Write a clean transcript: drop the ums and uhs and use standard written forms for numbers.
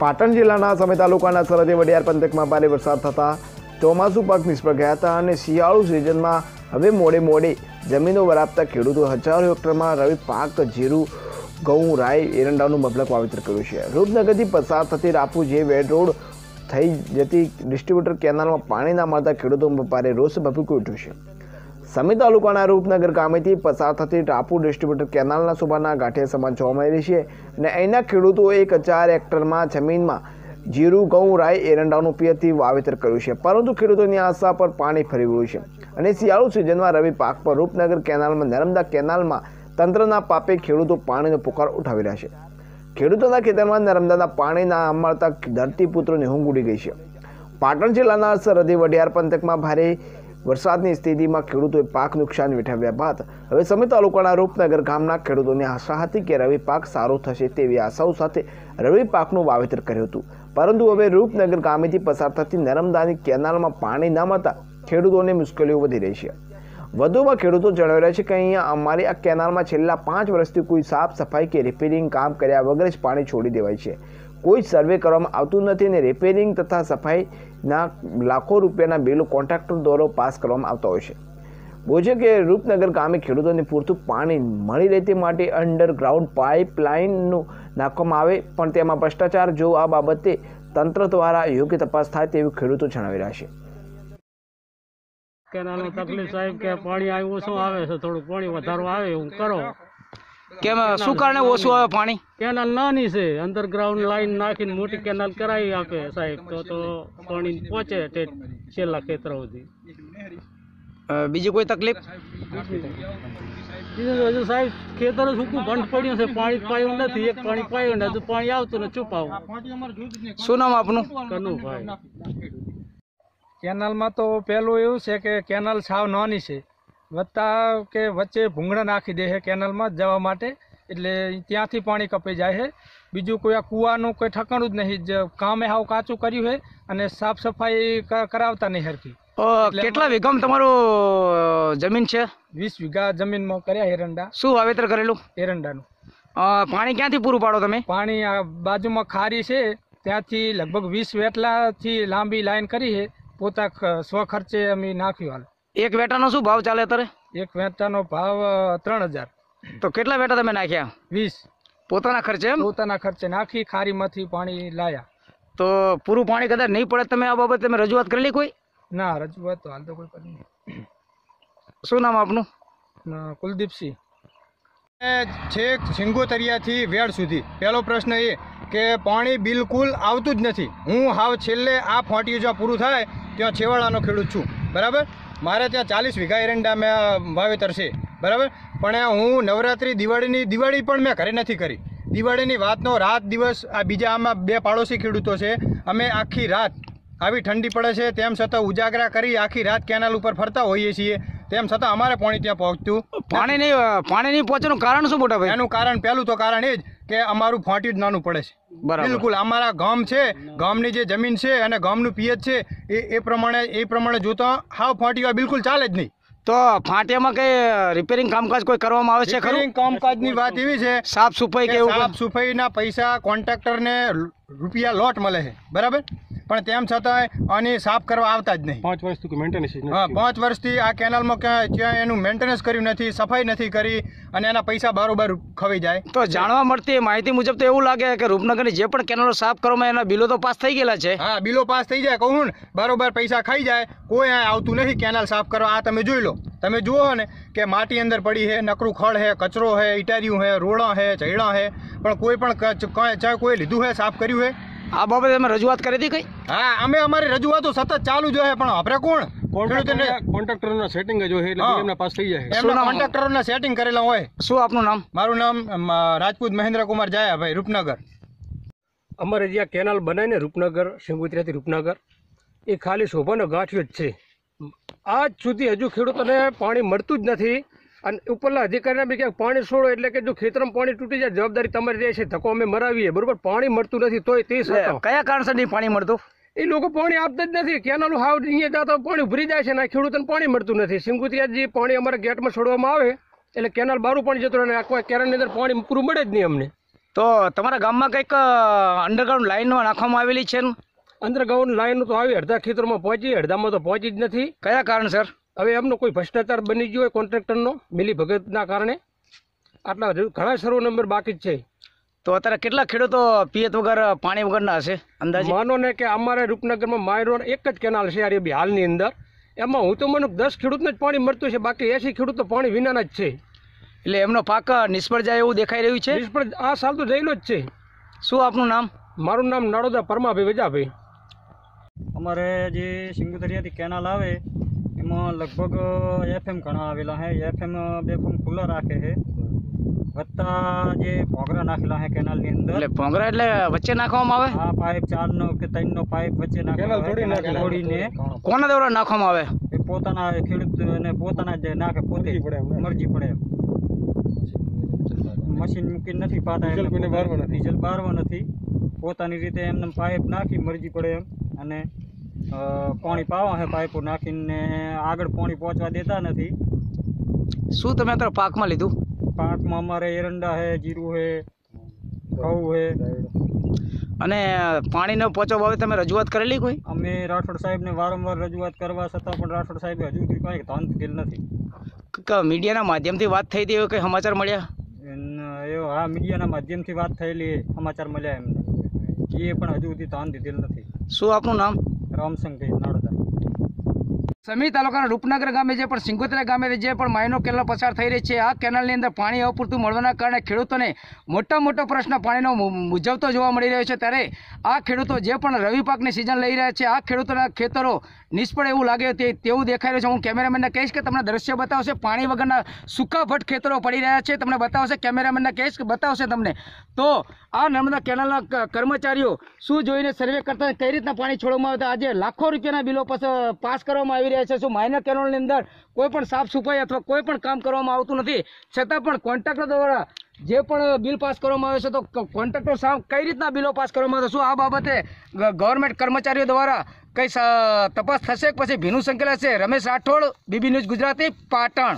પાટણ જિલ્લાના સમી તાલુકાના સરહદી વડિયાર પંથકમાં ભારે વરસાદ થતાં ચોમાસુ પાક નિષ્ફળ ગયા હતા અને શિયાળુ સિઝનમાં હવે મોડે જમીનો વરાપતા ખેડૂતો હજારો હેક્ટરમાં રવિ પાક જીરું, ઘઉં, રાઈ, એરંડાનું મબલક વાવેતર કર્યું છે. રૂપનગરથી પસાર થતી રાપુ જે વેડ રોડ થઈ જતી ડિસ્ટ્રીબ્યુટર કેનાલમાં પાણી ના મળતા ખેડૂતોમાં ભારે રોષ ભભૂકી ઉઠ્યો છે. સમી તાલુકાના રૂપનગર ગામેથી પસાર થતી રાપુ ડિસ્ટ્રીબ્યુટર કેનાલના સુભાના ગાંઠિયા સમાન જોવા મળી રહી છે અને અહીંના ખેડૂતો 1000 હેક્ટરમાં જમીનમાં જીરું, ઘઉં, રાઈ, એરંડાનું પિયતથી વાવેતર કર્યું છે, પરંતુ ખેડૂતોની આશા પર પાણી ફરી વળ્યું છે અને શિયાળુ સિઝનમાં રવિ પાક પર રૂપનગર કેનાલમાં નર્મદા કેનાલમાં તંત્રના પાપે ખેડૂતો પાણીનો પુકાર ઉઠાવી રહ્યા છે. ખેડૂતોના ખેતરમાં નર્મદાના પાણી ના મળતા ધરતીપુત્રોની ઊંઘ ઉડી ગઈ છે. પાટણ જિલ્લાના સરહદી વડિયાર પંથકમાં ભારે વરસાદની સ્થિતિમાં ખેડૂતોએ પાક નુકસાન વેઠવ્યા બાદ હવે સમી તાલુકાના રૂપનગર ગામના ખેડૂતોની આશા હતી કે રવિ પાક સારો થશે તેવી આશાઓ સાથે રવિ પાકનું વાવેતર કર્યું હતું, પરંતુ હવે રૂપનગર ગામેથી પસાર થતી નર્મદાની કેનાલમાં પાણી ન મળતા ખેડૂતોને મુશ્કેલીઓ વધી રહી છે. વધુમાં ખેડૂતો જણાવી રહ્યા છે કે અહીંયા અમારી આ કેનાલમાં છેલ્લા 5 વર્ષથી કોઈ સાફ સફાઈ કે રિપેરિંગ કામ કર્યા વગર જ પાણી છોડી દેવાય છે. કોઈ સર્વે કરવામાં આવતું નથી અને રિપેરિંગ તથા સફાઈના લાખો રૂપિયાના બિલો કોન્ટ્રાક્ટર દ્વારા પાસ કરવામાં આવતા હોય છે. બોજે કે રૂપનગર ગામે ખેડૂતોને પૂરતું પાણી મળી રહે તે માટે અંડરગ્રાઉન્ડ પાઇપલાઇનનું નાખવામાં આવે, પણ તેમાં ભ્રષ્ટાચાર જો આ બાબતે તંત્ર દ્વારા યોગ્ય તપાસ થાય તેવું ખેડૂતો જણાવી રહ્યા છે. કેનાલની તકલીફ સાહેબ કે પાણી આવ્યું ઓછું આવે છે, થોડું પાણી વધારો આવે એવું કરો. કેમ શું કારણે ઓછું આવે પાણી? કેનાલ નાની છે, અંડરગ્રાઉન્ડ લાઈન નાખીને મોટી કેનાલ કરાવી આપે સાહેબ તો પાણી પહોંચે તે છેલ્લા ખેતરો સુધી. બીજી કોઈ તકલીફ? હજુ સાહેબ ખેતર સૂકું બંધ પડ્યું છે, પાણી પાયું નથી. એક પાણી પાયું ને હજુ પાણી આવતું ને છુપાવું. શું નામ આપનું? કનુભાઈ. કેનાલમાં તો પહેલું એવું છે કે કેનાલ સાવ નાની છે, વત્તા કે વચ્ચે ભૂંગળા નાખી દે છે કેનાલમાં જવા માટે, એટલે ત્યાંથી પાણી કપાઈ જાય છે. બીજું કોઈ આ કૂવાનું કોઈ ઠકાણું જ નહીં, કામે હાવ કાચું કર્યું છે અને સાફ સફાઈ કરાવતા નહીં હરખી. કેટલા વીઘામાં તમારું જમીન છે? 20 વીઘા જમીનમાં કર્યા એરંડા. શું વાવેતર કરેલું? એરંડાનું. પાણી ક્યાંથી પૂરું પાડો તમે? પાણી આ બાજુમાં ખારી છે ત્યાંથી લગભગ 20 વેટલાથી લાંબી લાઈન કરી છે, પોતા સ્વખર્ચે અમે નાખ્યું. હાલ એક વેટાનો શું ભાવ ચાલે અત્યારે? એક વેટાનો ભાવ 3000. તો કેટલા વેટા તમે નાખ્યા? 20. પોતાના ખર્ચે? પોતાના ખર્ચે નાખી ખારીમાંથી પાણી લાયા. તો પૂરું પાણી કદાચ નહીં પડે તમે આ બાબતે તમે રજૂઆત કરેલી કોઈ? ના, રજૂઆત તો હાલ તો કોઈ કરી નહીં. શું નામ આપનું? કુલદીપસિંહ. છેક સિંગોતરિયાથી વેડ સુધી પહેલો પ્રશ્ન એ કે પાણી બિલકુલ આવતું જ નથી. હું હાવ છેલ્લે આ ફોંટિયું જ્યાં પૂરું થાય ત્યાં છેવાડાનો ખેડૂત છું, બરાબર. મારે ત્યાં 40 વીઘા એરંડા મેં વાવેતર છે, બરાબર. પણ હું નવરાત્રિ દિવાળી પણ મેં ઘરે નથી કરી. દિવાળીની વાતનો રાત દિવસ આ બીજા આમાં 2 પાડોશી ખેડૂતો છે, અમે આખી રાત આવી ઠંડી પડે છે તેમ છતાં ઉજાગરા કરી આખી રાત કેનાલ ઉપર ફરતા હોઈએ છીએ, તેમ છતાં અમારે પાણી ત્યાં પહોંચતું. પાણી નહીં પહોંચવાનું કારણ શું મોટા ભાઈ? એનું કારણ પહેલું તો કારણ એ જ કે અમારું ફોંટ્યું જ નાનું પડે છે. બિલકુલ અમારા ગામ છે, ગામની જે જમીન છે અને ગામનું પિયત છે એ પ્રમાણે જોતા હાવ ફોંટ્યું બિલકુલ ચાલે જ નહીં. તો ફાંટિયામાં કઈ રિપેરિંગ કામકાજ કોઈ કરવામાં આવે છે? રિપેરિંગ કામકાજની વાત એવી છે, સાફ સફાઈ કે સાફ સફાઈના પૈસા કોન્ટ્રાક્ટરને રૂપિયા લોટ મળે છે, બરાબર. પણ તેમ છતાં આની સાફ કરવા આવતા જ નહીં. 5 વર્ષથી મેન્ટેનન્સ. હા, 5 વર્ષથી આ કેનાલમાં ક્યાં એનું મેન્ટેનન્સ કર્યું નથી, સફાઈ નથી કરી અને એના પૈસા બારોબાર ખવાઈ જાય. તો જાણવા મળતી માહિતી મુજબ તો એવું લાગે કે રૂપનગરની જે પણ કેનાલો સાફ કરવામાં એના બિલો તો પાસ થઈ ગયેલા છે. હા, બિલો પાસ થઈ જાય, કહું ને, બારોબાર પૈસા ખાઈ જાય, કોઈ આવતું નથી કેનાલ સાફ કરવા. આ તમે જોઈ લો, તમે જુઓ ને કે માટી અંદર પડી છે, નકરું ખડ છે, કચરો છે, ઇટારિયું છે, રોડા છે, ચૈડા છે, પણ કોઈ પણ કોઈ લીધું છે, સાફ કર્યું છે? આ બાબતે તમે રજૂઆત કરી હતી કઈ? હા, અમે અમારી રજૂઆતો સતત ચાલુ જ હોય, પણ આપણે કોણ? કોન્ટ્રાક્ટરોના સેટિંગ જ હોય એટલે એમના પાસ થઈ જાય. એમના કોન્ટ્રાક્ટરોના સેટિંગ કરેલા હોય. શું આપનું નામ? મારું નામ રાજપૂત મહેન્દ્રકુમાર જાયાભાઈ, રૂપનગર. અમારે જ્યાં કેનાલ બનાવીને રૂપનગર, સિંગોતરિયાથી રૂપનગર, એ ખાલી શોભાનો ગાંઠિયો જ છે. આજ સુધી હજુ ખેડૂતોને પાણી મળતું જ નથી અને ઉપરના અધિકારીને બી ક્યાંક પાણી છોડો એટલે કે જો ખેતરમાં પાણી તૂટી જાય જવાબદારી તમારી રહે છે, ધક્કો અમે મરાવીએ, બરોબર. પાણી મળતું નથી તોય તે કયા કારણસર નહીં પાણી મળતું? એ લોકો પાણી આપતા જ નથી. કેનાલું હાવ અહીંયા જતા પાણી ભરી જાય છે ને ખેડૂતોને પાણી મળતું નથી. સિંગોતરિયા પાણી અમારા ગેટમાં છોડવામાં આવે એટલે કેનાલ બારું પાણી જતું રહે, કોઈ કેનાલની અંદર પાણી પૂરું મળે જ નહીં અમને. તો તમારા ગામમાં કંઈક અંડરગ્રાઉન્ડ લાઈન નાખવામાં આવેલી છે ને? અંડરગ્રાઉન્ડ લાઈન તો આવી અડધા ખેતરોમાં પહોંચી, અડધામાં તો પહોંચી જ નથી. કયા કારણસર? હવે એમનો કોઈ ભ્રષ્ટાચાર બની ગયો હોય કોન્ટ્રાક્ટરનો મિલીભગતના કારણે. આટલા ઘણા સર્વે નંબર બાકી જ છે. તો અત્યારે કેટલા ખેડૂતો પિયત વગર પાણી વગરના હશે અંદાજે? માનો ને કે અમારે રૂપનગરમાં માયરોડ એક જ કેનાલ છે આ હાલની અંદર. એમાં હું તો મને 10 ખેડૂતને જ પાણી મળતું છે, બાકી 80 ખેડૂતો પાણી વિનાના જ છે. એટલે એમનો પાક નિષ્ફળ જાય એવું દેખાઈ રહ્યું છે. નિષ્ફળ આ સાલ તો જયેલો જ છે. શું આપનું નામ? મારું નામ નાડોદા પરમાભાઈ વજાભાઈ. અમારે જે સિંગુતરિયાથી કેનાલ આવે એમાં લગભગ FM ઘણા આવેલા છે. FM 2 ફૂમ ખુલ્લા રાખે છે, વત્તા જે ભોંગરા નાખેલા છે કેનાલની અંદર. એટલે ભોંગરા એટલે વચ્ચે નાખવામાં આવે? આ પાઇપ 4 નો કે 3 નો પાઇપ વચ્ચે નાખેલો જોડીને કોના દ્વારા નાખવામાં આવે? એ પોતાના ખેડૂતને પોતાના જ નાખે, પોતે મરજી પડે એમ. મશીન મૂકીને નથી પાતા, ડીઝલ બારવા નથી, પોતાની રીતે એમને પાઇપ નાખી મરજી પડે એમ. અને પાણી પાવા છે પાઇપો નાખીને, આગળ પાણી પહોંચવા દેતા નથી. શું તમે અત્યારે પાકમાં લીધું? પાકમાં અમારે એરંડા છે, જીરું છે, ઘઉં છે. અને પાણીનો પહોંચવા બાબતે તમે રજૂઆત કરેલી કોઈ? અમે રાઠોડ સાહેબને વારંવાર રજૂઆત કરવા છતાં પણ રાઠોડ સાહેબે હજુ સુધી કંઈ ધ્યાન દીધેલ નથી. મીડિયાના માધ્યમથી વાત થઈ હતી, કંઈ સમાચાર મળ્યા? હા, મીડિયાના માધ્યમથી વાત થયેલી, સમાચાર મળ્યા એમને. એ પણ હજુ સુધી ધ્યાન દીધેલ નથી. શું આપનું નામ? રામસંગભાઈ નાડોદા. સમી તાલુકાના રૂપનગર ગામે જે પણ સિંગોતરા ગામે જે પણ માઇનો કેનાલ પસાર થઈ રહી છે, આ કેનાલની અંદર પાણી અપૂરતું મળવાના કારણે ખેડૂતોને મોટો પ્રશ્ન પાણીનો મૂંઝવતો જોવા મળી રહ્યો છે. ત્યારે આ ખેડૂતો જે પણ રવિ પાકની સિઝન લઈ રહ્યા છે, આ ખેડૂતોના ખેતરો નિષ્ફળ એવું લાગે તેવું દેખાઈ રહ્યું છે. હું કેમેરામેનને કહીશ કે તમને દ્રશ્ય બતાવશે. પાણી વગરના સુકાભટ ખેતરો પડી રહ્યા છે, તમને બતાવશે. કેમેરામેનને કહીશ કે બતાવશે તમને. તો આ નર્મદા કેનાલના કર્મચારીઓ શું જોઈને સર્વે કરતા કઈ રીતના પાણી છોડવામાં આવતા આજે લાખો રૂપિયાના બિલો પાસ કરવામાં આવી રહ્યા છે. શું માઇનર કેનાલની અંદર કોઈ પણ સાફ સફાઈ અથવા કોઈ પણ કામ કરવામાં આવતું નથી, છતાં પણ કોન્ટ્રાક્ટર દ્વારા જે પણ બિલ પાસ કરવામાં આવે છે, તો કોન્ટ્રાક્ટર સામે કઈ રીતના બિલો પાસ કરવામાં આવે છે? શું આ બાબતે ગવર્મેન્ટ કર્મચારીઓ દ્વારા કઈ તપાસ થશે? પછી ભીનું સંકેલા છે. Ramesh Rathod, BBC News Gujarati, Patan.